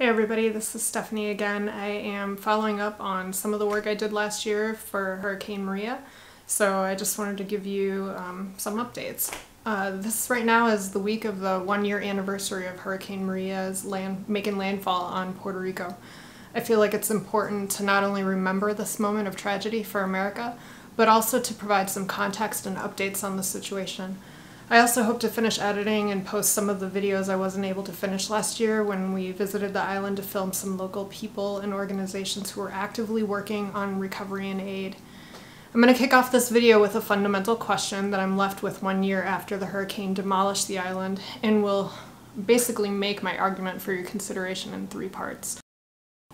Hey everybody, this is Stephanie again. I am following up on some of the work I did last year for Hurricane Maria, so I just wanted to give you some updates. This right now is the week of the 1-year anniversary of Hurricane Maria's making landfall on Puerto Rico. I feel like it's important to not only remember this moment of tragedy for America, but also to provide some context and updates on the situation. I also hope to finish editing and post some of the videos I wasn't able to finish last year when we visited the island to film some local people and organizations who are actively working on recovery and aid. I'm going to kick off this video with a fundamental question that I'm left with 1 year after the hurricane demolished the island, and will basically make my argument for your consideration in 3 parts.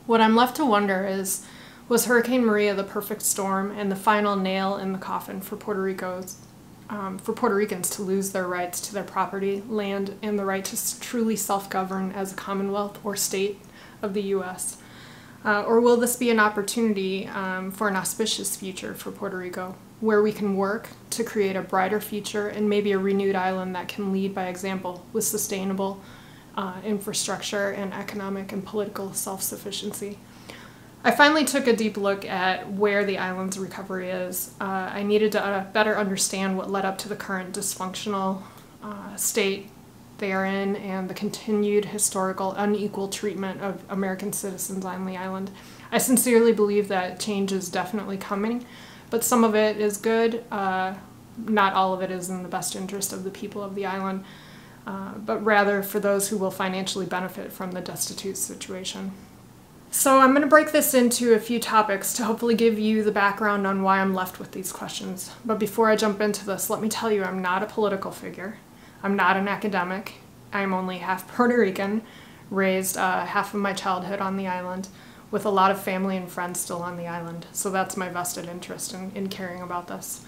What I'm left to wonder is, was Hurricane Maria the perfect storm and the final nail in the coffin for Puerto Ricans to lose their rights to their property, land, and the right to truly self-govern as a commonwealth or state of the U.S.? Or will this be an opportunity for an auspicious future for Puerto Rico, where we can work to create a brighter future and maybe a renewed island that can lead by example with sustainable infrastructure and economic and political self-sufficiency? I finally took a deep look at where the island's recovery is. I needed to better understand what led up to the current dysfunctional state they are in and the continued historical unequal treatment of American citizens on the island. I sincerely believe that change is definitely coming, but some of it is good. Not all of it is in the best interest of the people of the island, but rather for those who will financially benefit from the destitute situation. So I'm going to break this into a few topics to hopefully give you the background on why I'm left with these questions. But before I jump into this, let me tell you I'm not a political figure. I'm not an academic. I'm only half Puerto Rican, raised half of my childhood on the island, with a lot of family and friends still on the island. So that's my vested interest in caring about this.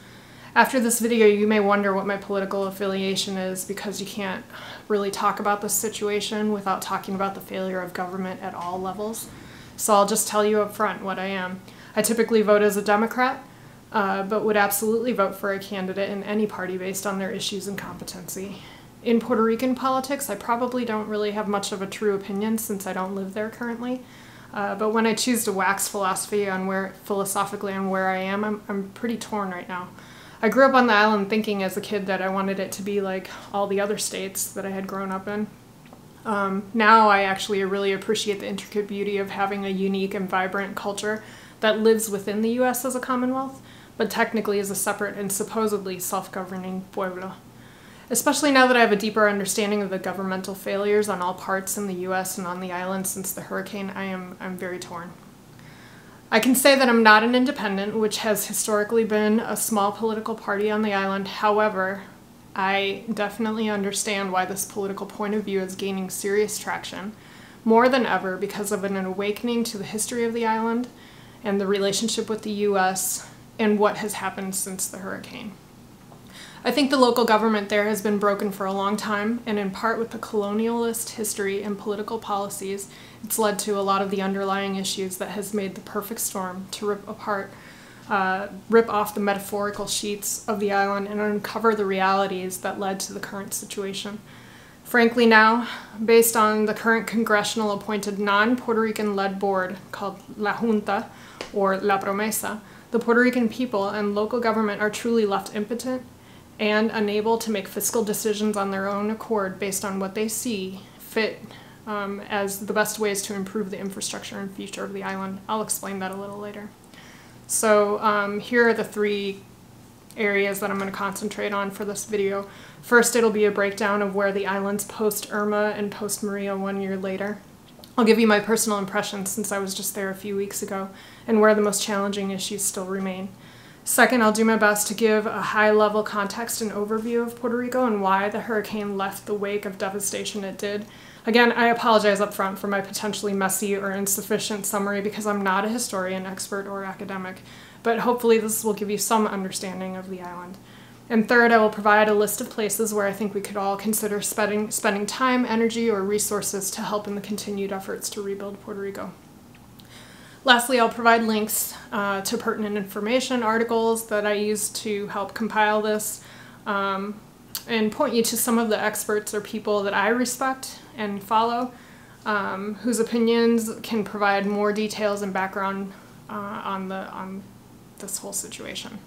After this video, you may wonder what my political affiliation is, because you can't really talk about this situation without talking about the failure of government at all levels. So I'll just tell you up front what I am. I typically vote as a Democrat, but would absolutely vote for a candidate in any party based on their issues and competency. In Puerto Rican politics, I probably don't really have much of a true opinion since I don't live there currently. But when I choose to wax philosophically on where I am, I'm pretty torn right now. I grew up on the island thinking as a kid that I wanted it to be like all the other states that I had grown up in. Now I actually really appreciate the intricate beauty of having a unique and vibrant culture that lives within the U.S. as a commonwealth, but technically is a separate and supposedly self-governing pueblo. Especially now that I have a deeper understanding of the governmental failures on all parts in the U.S. and on the island since the hurricane, I'm very torn. I can say that I'm not an independent, which has historically been a small political party on the island. However, I definitely understand why this political point of view is gaining serious traction, more than ever because of an awakening to the history of the island and the relationship with the U.S. and what has happened since the hurricane. I think the local government there has been broken for a long time, and in part with the colonialist history and political policies, it's led to a lot of the underlying issues that has made the perfect storm to rip off the metaphorical sheets of the island and uncover the realities that led to the current situation. Frankly now, based on the current congressional appointed non-Puerto Rican-led board called La Junta, or La Promesa, the Puerto Rican people and local government are truly left impotent and unable to make fiscal decisions on their own accord based on what they see fit as the best ways to improve the infrastructure and future of the island. I'll explain that a little later. So here are the 3 areas that I'm going to concentrate on for this video. First, it'll be a breakdown of where the island's post-Irma and post-Maria 1 year later. I'll give you my personal impressions since I was just there a few weeks ago and where the most challenging issues still remain. Second, I'll do my best to give a high-level context and overview of Puerto Rico and why the hurricane left the wake of devastation it did. Again, I apologize up front for my potentially messy or insufficient summary because I'm not a historian, expert, or academic, but hopefully this will give you some understanding of the island. And third, I will provide a list of places where I think we could all consider spending time, energy, or resources to help in the continued efforts to rebuild Puerto Rico. Lastly, I'll provide links to pertinent information, articles that I used to help compile this, and point you to some of the experts or people that I respect and follow whose opinions can provide more details and background on this whole situation.